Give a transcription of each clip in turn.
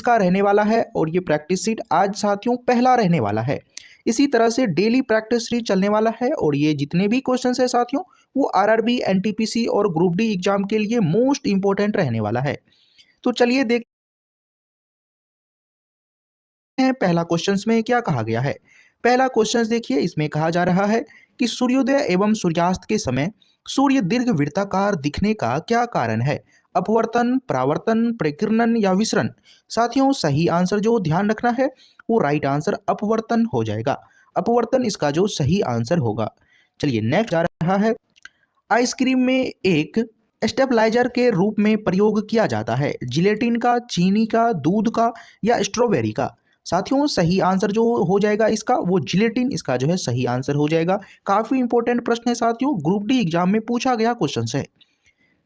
का रहने वाला है और ये प्रैक्टिस सीट आज साथियों पहला रहने वाला है। इसी तरह से डेली प्रैक्टिस सीट चलने वाला है और ये जितने भी क्वेश्चंस है साथियों वो आरआरबी, एनटीपीसी और ग्रुप डी एग्जाम के लिए मोस्ट इंपॉर्टेंट रहने वाला है। तो चलिए देखते हैं पहला क्वेश्चंस में क्या कहा गया है। पहला क्वेश्चंस देखिए, इसमें कहा जा रहा है कि सूर्योदय एवं सूर्यास्त के समय सूर्य दीर्घ वृत्ताकार दिखने का क्या कारण है। अपवर्तन, परावर्तन, प्रकीर्णन या विसरण। साथियों सही आंसर जो ध्यान रखना है वो राइट आंसर अपवर्तन हो जाएगा। अपवर्तन इसका जो सही आंसर होगा। चलिए नेक्स्ट जा रहा है, आइसक्रीम में एक स्टेबलाइजर के रूप में प्रयोग किया जाता है। जिलेटिन का, चीनी का, दूध का या स्ट्रॉबेरी का। साथियों सही आंसर जो हो जाएगा इसका वो जिलेटिन इसका जो है सही आंसर हो जाएगा। काफी इंपॉर्टेंट प्रश्न है साथियों, ग्रुप डी एग्जाम में पूछा गया क्वेश्चन है।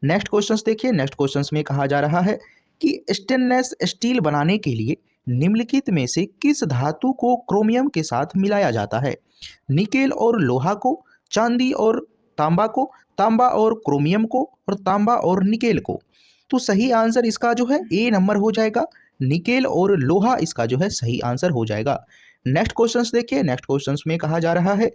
नेक्स्ट क्वेश्चन देखिए, नेक्स्ट क्वेश्चन में कहा जा रहा है कि स्टेनलेस स्टील बनाने के लिए निम्नलिखित में से किस धातु को क्रोमियम के साथ मिलाया जाता है। निकेल और लोहा को, चांदी और तांबा को, तांबा और क्रोमियम को और तांबा और निकेल को। तो सही आंसर इसका जो है ए नंबर हो जाएगा, निकेल और लोहा इसका जो है सही आंसर हो जाएगा। नेक्स्ट क्वेश्चंस देखिए, नेक्स्ट क्वेश्चंस में कहा जा रहा है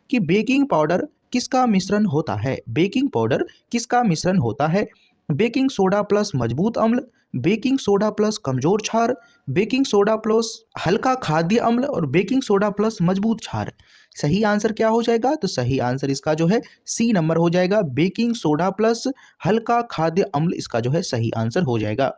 कि बेकिंग पाउडर किसका मिश्रण होता है। बेकिंग पाउडर किसका मिश्रण होता है। बेकिंग सोडा प्लस मजबूत अम्ल, बेकिंग सोडा प्लस कमजोर क्षार, बेकिंग सोडा प्लस हल्का खाद्य अम्ल और बेकिंग सोडा प्लस मजबूत क्षार। सही आंसर क्या हो जाएगा, तो सही आंसर इसका जो है सी नंबर हो जाएगा, बेकिंग सोडा प्लस हल्का खाद्य अम्ल इसका जो है सही आंसर हो जाएगा।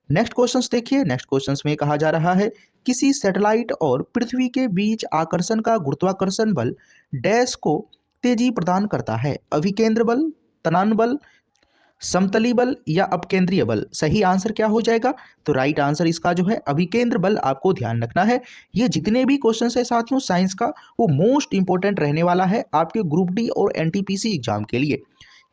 नेक्स्ट क्वेश्चंस देखिए, नेक्स्ट क्वेश्चंस में कहा जा रहा है किसी सैटेलाइट और पृथ्वी के बीच आकर्षण का गुरुत्वाकर्षण बल डैश को तेजी प्रदान करता है। अभिकेंद्र बल, तनान बल, समतली बल या अपकेंद्रीय बल। सही आंसर क्या हो जाएगा, तो राइट आंसर इसका जो है अभिकेंद्र बल आपको ध्यान रखना है। ये जितने भी क्वेश्चंस है साथियों साइंस का वो मोस्ट इंपॉर्टेंट रहने वाला है आपके ग्रुप डी और एनटीपीसी एग्जाम के लिए,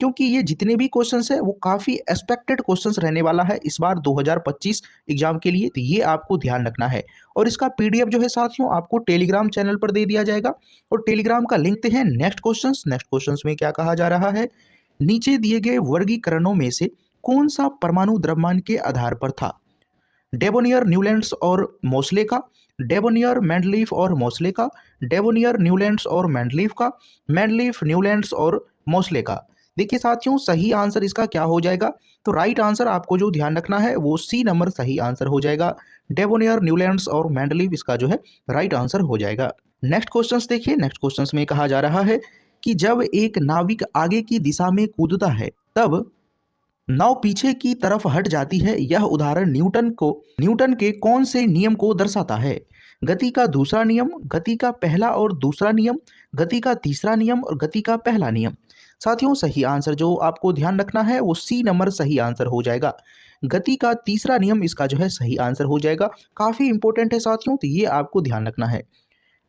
क्योंकि ये जितने भी क्वेश्चंस है वो काफ़ी एक्सपेक्टेड क्वेश्चंस रहने वाला है इस बार 2025 एग्जाम के लिए। तो ये आपको ध्यान रखना है और इसका पीडीएफ जो है साथियों आपको टेलीग्राम चैनल पर दे दिया जाएगा और टेलीग्राम का लिंक है। नेक्स्ट क्वेश्चंस, नेक्स्ट क्वेश्चंस में क्या कहा जा रहा है, नीचे दिए गए वर्गीकरणों में से कौन सा परमाणु द्रव्यमान के आधार पर था। डेबोनियर, न्यूलैंड्स और मोस्ले का, डेबोनियर, मेंडलीफ और मोस्ले का, डेबोनियर, न्यूलैंड्स और मेंडलीफ का, मेंडलीफ, न्यूलैंड्स और मोस्ले का। देखिए साथियों सही आंसर इसका क्या हो जाएगा, तो राइट आंसर आपको जो ध्यान रखना है वो सी नंबर सही आंसर हो जाएगा। डेबोनियर, न्यूलैंड्स और मेंडलीफ इसका जो है राइट आंसर हो जाएगा। नेक्स्ट क्वेश्चंस देखिए, नेक्स्ट क्वेश्चंस में कहा जा रहा है कि जब एक नाविक आगे की दिशा में कूदता है तब नाव पीछे की तरफ हट जाती है। यह उदाहरण न्यूटन के कौन से नियम को दर्शाता है। गति का दूसरा नियम, गति का पहला और दूसरा नियम, गति का तीसरा नियम और गति का पहला नियम। साथियों सही आंसर जो आपको ध्यान रखना है वो सी नंबर सही आंसर हो जाएगा। गति का तीसरा नियम इसका जो है सही आंसर हो जाएगा। काफी इंपॉर्टेंट है साथियों, तो ये आपको ध्यान रखना है।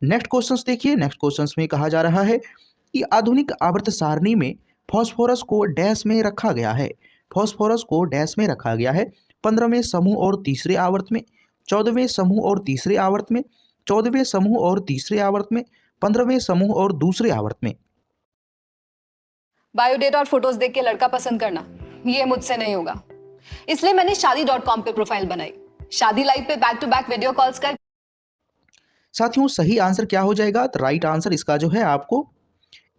नेक्स्ट क्वेश्चंस देखिए, नेक्स्ट क्वेश्चंस में कहा जा रहा है कि आधुनिक आवर्त सारणी में फास्फोरस को डैश में रखा गया है। फास्फोरस को डैश में रखा गया है 15वें समूह और तीसरे आवर्त में, 14वें समूह और तीसरे आवर्त में, 14वें समूह और तीसरे आवर्त में, 15वें समूह और दूसरे आवर्त में। बायोडेटा और फोटोज देख के लड़का पसंद करना ये मुझसे नहीं होगा, इसलिए मैंने शादी.com पे प्रोफाइल बनाई। शादी लाइव पे back to back video calls कर। साथियों सही आंसर क्या हो जाएगा, तो राइट आंसर इसका जो है आपको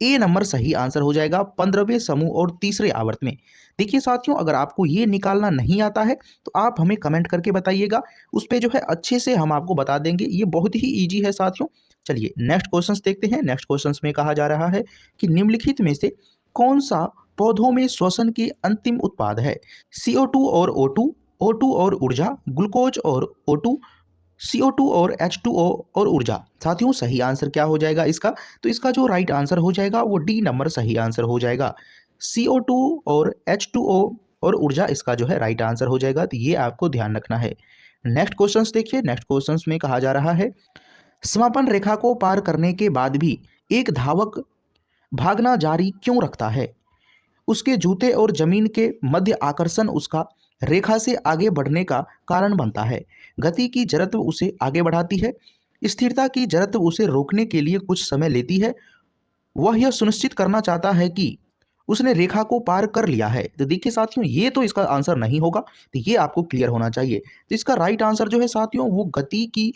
ए नंबर सही आंसर हो जाएगा 15वें समूह और तीसरे आवर्त में। देखिए साथियों अगर आपको ये निकालना नहीं आता है तो आप हमें कमेंट करके बताइएगा, उस पर जो है अच्छे से हम आपको बता देंगे। ये बहुत ही इजी है साथियों। चलिए नेक्स्ट क्वेश्चंस देखते हैं। नेक्स्ट क्वेश्चंस में कहा जा रहा है कि निम्नलिखित में से कौन सा पौधों में श्वसन के अंतिम उत्पाद है। CO2 और O2, O2 और ऊर्जा, ग्लूकोज और O2, CO2 और H2O और ऊर्जा। साथियों सही आंसर क्या हो जाएगा इसका, तो इसका जो राइट आंसर हो जाएगा वो डी नंबर सही आंसर हो जाएगा। CO2 और H2O और ऊर्जा इसका जो है राइट आंसर हो जाएगा। तो ये आपको ध्यान रखना है। नेक्स्ट क्वेश्चंस देखिए, नेक्स्ट क्वेश्चंस में कहा जा रहा है समापन रेखा को पार करने के बाद भी एक धावक भागना जारी क्यों रखता है। उसके जूते और जमीन के मध्य आकर्षण उसका रेखा से आगे बढ़ने का कारण बनता है। गति की जड़त्व उसे आगे बढ़ाती है, स्थिरता की जड़त्व उसे रोकने के लिए कुछ समय लेती है। वह यह सुनिश्चित करना चाहता है कि उसने रेखा को पार कर लिया है। तो देखिए साथियों, ये तो इसका आंसर नहीं होगा, तो ये आपको क्लियर होना चाहिए। तो इसका राइट आंसर जो है साथियों, वो गति की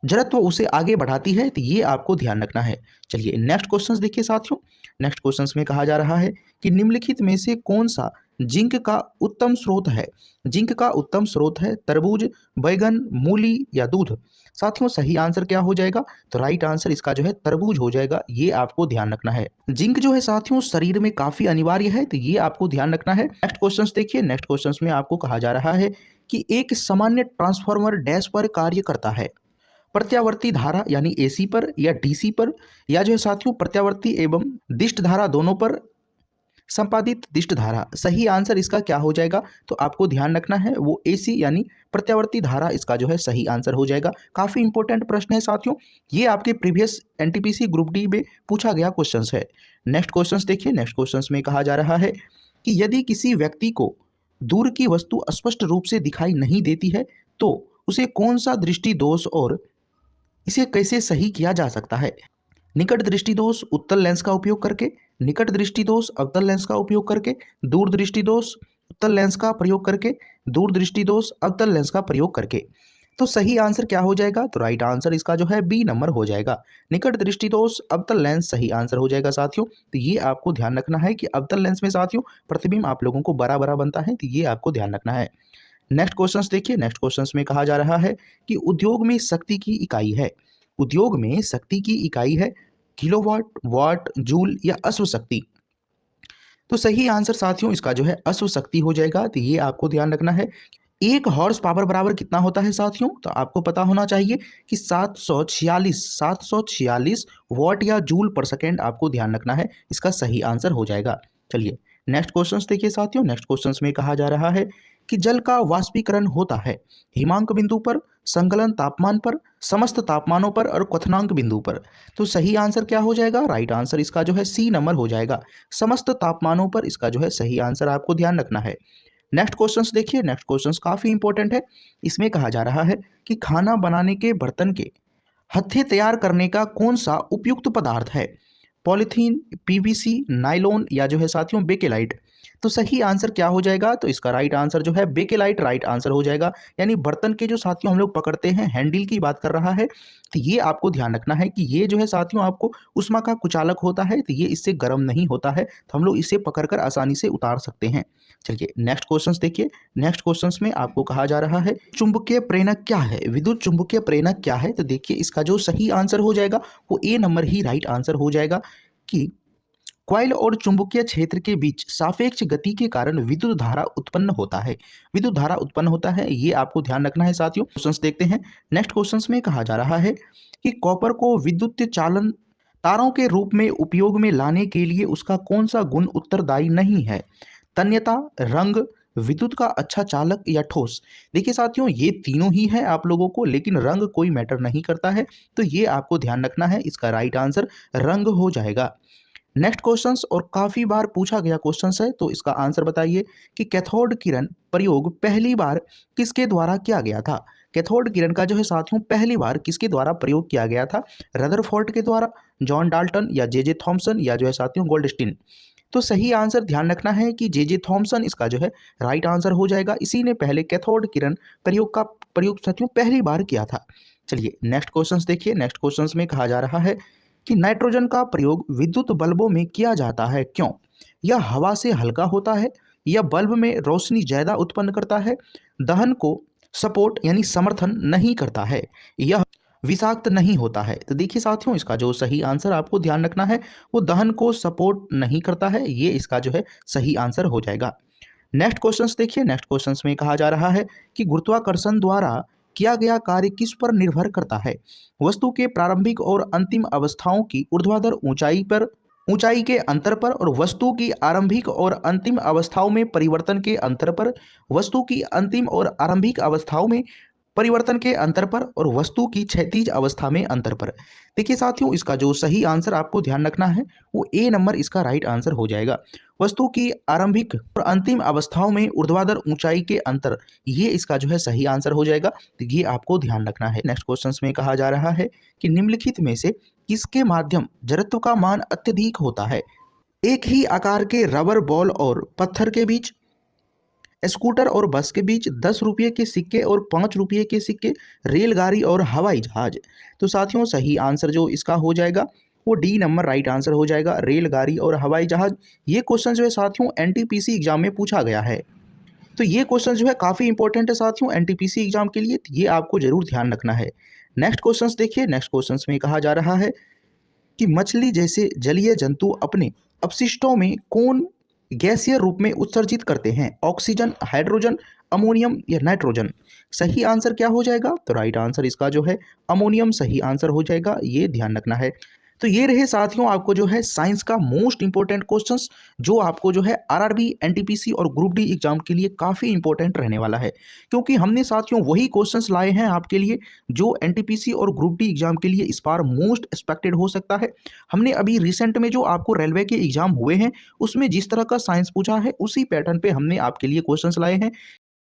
जड़त्व उसे आगे बढ़ाती है, तो ये आपको ध्यान रखना है। चलिए नेक्स्ट क्वेश्चन देखिए साथियों। नेक्स्ट क्वेश्चन में कहा जा रहा है कि निम्नलिखित में से कौन सा जिंक का उत्तम स्रोत है। जिंक का उत्तम स्रोत है तरबूज, बैगन, मूली या दूध। साथियों सही आंसर क्या हो जाएगा, तो राइट आंसर इसका जो है तरबूज हो जाएगा। ये आपको ध्यान रखना है। जिंक जो है साथियों शरीर में काफी अनिवार्य है, तो ये आपको ध्यान रखना है। नेक्स्ट क्वेश्चन देखिए। नेक्स्ट क्वेश्चन में आपको कहा जा रहा है कि एक सामान्य ट्रांसफार्मर डैश पर कार्य करता है। प्रत्यावर्ती धारा यानी एसी पर या डीसी पर, या जो है साथियों प्रत्यावर्ती एवं दिष्ट धारा दोनों पर संपादित दिष्ट धारा। सही आंसर इसका क्या हो जाएगा, तो आपको ध्यान रखना है वो एसी यानी प्रत्यावर्ती धारा इसका जो है सही आंसर हो जाएगा। काफी इंपॉर्टेंट प्रश्न है साथियों, ये आपके प्रीवियस एनटीपीसी ग्रुप डी में पूछा गया क्वेश्चन है। नेक्स्ट क्वेश्चन देखिए। नेक्स्ट क्वेश्चन में कहा जा रहा है कि यदि किसी व्यक्ति को दूर की वस्तु स्पष्ट रूप से दिखाई नहीं देती है तो उसे कौन सा दृष्टि दोष और इसे कैसे सही किया जा सकता है। निकट दृष्टि दोष उत्तल लेंस का उपयोग करके, निकट दृष्टि दोष अवतल लेंस का उपयोग करके, दूर दृष्टि दोष उत्तल लेंस का प्रयोग करके, दूर दृष्टि दोष अवतल लेंस का प्रयोग करके। तो सही आंसर क्या हो जाएगा, तो राइट आंसर इसका जो है बी नंबर हो जाएगा। निकट दृष्टि दोष अवतल लेंस सही आंसर हो जाएगा साथियों। तो ये आपको ध्यान रखना है कि अवतल लेंस में साथियों प्रतिबिंब आप लोगों को बड़ा बड़ा बनता है, तो ये आपको ध्यान रखना है। नेक्स्ट क्वेश्चन देखिए। नेक्स्ट क्वेश्चन में कहा जा रहा है कि उद्योग में शक्ति की इकाई है। उद्योग में शक्ति की इकाई है किलोवाट, वाट, जूल या अश्व शक्ति। तो सही आंसर साथियों इसका जो है अश्व शक्ति हो जाएगा। तो ये आपको ध्यान रखना है। एक हॉर्स पावर बराबर कितना होता है साथियों, तो आपको पता होना चाहिए कि 746 वॉट या जूल पर सेकेंड आपको ध्यान रखना है, इसका सही आंसर हो जाएगा। चलिए नेक्स्ट क्वेश्चन देखिए साथियों। नेक्स्ट क्वेश्चन में कहा जा रहा है कि जल का वाष्पीकरण होता है हिमांक बिंदु पर, संकलन तापमान पर, समस्त तापमानों पर और क्वथनांक बिंदु पर। तो सही आंसर क्या हो जाएगा, राइट आंसर इसका जो है सी नंबर हो जाएगा। समस्त तापमानों पर इसका जो है सही आंसर आपको ध्यान रखना है। नेक्स्ट क्वेश्चन देखिए। नेक्स्ट क्वेश्चन काफी इंपॉर्टेंट है। इसमें कहा जा रहा है कि खाना बनाने के बर्तन के हत्थे तैयार करने का कौन सा उपयुक्त पदार्थ है। पॉलीथीन, पीवीसी, नायलॉन या जो है साथियों बेकेलाइट। तो सही आंसर क्या हो जाएगा, तो इसका राइट आंसर जो है बेकेलाइट राइट आंसर हो जाएगा। यानी बर्तन के जो साथियों हम लोग पकड़ते हैं हैंडल की बात कर रहा है, तो ये आपको ध्यान रखना है कि ये जो है साथियों आपको उष्मा का कुचालक होता है, तो ये इससे गर्म नहीं होता है, तो हम लोग इसे पकड़कर आसानी से उतार सकते हैं। चलिए नेक्स्ट क्वेश्चन देखिए। नेक्स्ट क्वेश्चन में आपको कहा जा रहा है चुंबकीय प्रेरक क्या है, विद्युत चुंबकीय प्रेरक क्या है। तो देखिए इसका जो सही आंसर हो जाएगा वो ए नंबर ही राइट आंसर हो जाएगा कि कॉइल और चुंबकीय क्षेत्र के बीच सापेक्ष गति के कारण विद्युत धारा उत्पन्न होता है। विद्युत धारा उत्पन्न होता है, ये आपको ध्यान रखना है साथियों। क्वेश्चंस देखते हैं। नेक्स्ट क्वेश्चंस में कहा जा रहा है कि कॉपर को विद्युत चालन तारों के रूप में उपयोग में लाने के लिए उसका कौन सा गुण उत्तरदायी नहीं है। तन्यता, रंग, विद्युत का अच्छा चालक या ठोस। देखिए साथियों ये तीनों ही है आप लोगों को, लेकिन रंग कोई मैटर नहीं करता है, तो ये आपको ध्यान रखना है। इसका राइट आंसर रंग हो जाएगा। नेक्स्ट क्वेश्चंस और काफी बार पूछा गया क्वेश्चंस है, तो इसका आंसर बताइए कि कैथोड किरण प्रयोग पहली बार किसके द्वारा किया गया था। कैथोड किरण का जो है साथियों पहली बार किसके द्वारा प्रयोग किया गया था, रदरफोर्ड के द्वारा, जॉन डाल्टन या जे थॉमसन या जो है साथियों गोल्डस्टीन। तो सही आंसर ध्यान रखना है कि जे थॉमसन इसका जो है राइट आंसर हो जाएगा। इसी ने पहले कैथोड किरण प्रयोग साथियों पहली बार किया था। चलिए नेक्स्ट क्वेश्चन देखिए। नेक्स्ट क्वेश्चन में कहा जा रहा है कि नाइट्रोजन का प्रयोग विद्युत बल्बों में किया जाता है, क्यों। यह हवा से हल्का होता है, यह बल्ब में रोशनी ज्यादा उत्पन्न करता है, दहन को सपोर्ट यानी समर्थन नहीं करता है, यह विषाक्त नहीं होता है। तो देखिए साथियों इसका जो सही आंसर आपको ध्यान रखना है वो दहन को सपोर्ट नहीं करता है, ये इसका जो है सही आंसर हो जाएगा। नेक्स्ट क्वेश्चन देखिए। नेक्स्ट क्वेश्चन में कहा जा रहा है कि गुरुत्वाकर्षण द्वारा किया गया कार्य किस पर निर्भर करता है। वस्तु के प्रारंभिक और अंतिम अवस्थाओं की ऊर्ध्वाधर ऊंचाई के अंतर पर और वस्तु की आरंभिक और अंतिम अवस्थाओं में परिवर्तन के अंतर पर, वस्तु की अंतिम और आरंभिक अवस्थाओं में परिवर्तन के अंतर पर और वस्तु की क्षैतिज अवस्था में अंतर पर। देखिए साथियों इसका जो सही आंसर आपको ध्यान रखना है वो ए नंबर इसका राइट आंसर हो जाएगा। वस्तु की आरंभिक और अंतिम अवस्थाओं में ऊर्ध्वाधर ऊंचाई के अंतर, ये इसका जो है सही आंसर हो जाएगा। तो ये आपको ध्यान रखना है। नेक्स्ट क्वेश्चन में कहा जा रहा है कि निम्नलिखित में से किसके माध्यम जड़त्व का मान अत्यधिक होता है। एक ही आकार के रबर बॉल और पत्थर के बीच, स्कूटर और बस के बीच, 10 रुपये के सिक्के और 5 रुपये के सिक्के, रेलगाड़ी और हवाई जहाज। तो साथियों सही आंसर जो इसका हो जाएगा वो डी नंबर राइट आंसर हो जाएगा, रेलगाड़ी और हवाई जहाज। ये क्वेश्चन जो है साथियों एनटीपीसी एग्जाम में पूछा गया है। तो ये क्वेश्चन जो है काफ़ी इंपॉर्टेंट है साथियों एनटीपीसी एग्जाम के लिए, तो ये आपको जरूर ध्यान रखना है। नेक्स्ट क्वेश्चन देखिए, नेक्स्ट क्वेश्चन में कहा जा रहा है कि मछली जैसे जलीय जंतु अपने अपशिष्टों में कौन गैसीय रूप में उत्सर्जित करते हैं? ऑक्सीजन, हाइड्रोजन, अमोनियम या नाइट्रोजन। सही आंसर क्या हो जाएगा? तो राइट आंसर इसका जो है अमोनियम सही आंसर हो जाएगा, ये ध्यान रखना है। तो ये रहे साथियों आपको जो है साइंस का मोस्ट इंपॉर्टेंट क्वेश्चंस, जो आपको जो है आरआरबी, एनटीपीसी और ग्रुप डी एग्जाम के लिए काफ़ी इंपॉर्टेंट रहने वाला है, क्योंकि हमने साथियों वही क्वेश्चंस लाए हैं आपके लिए जो एनटीपीसी और ग्रुप डी एग्जाम के लिए इस बार मोस्ट एक्सपेक्टेड हो सकता है। हमने अभी रिसेंट में जो आपको रेलवे के एग्जाम हुए हैं उसमें जिस तरह का साइंस पूछा है उसी पैटर्न पे हमने आपके लिए क्वेश्चंस लाए हैं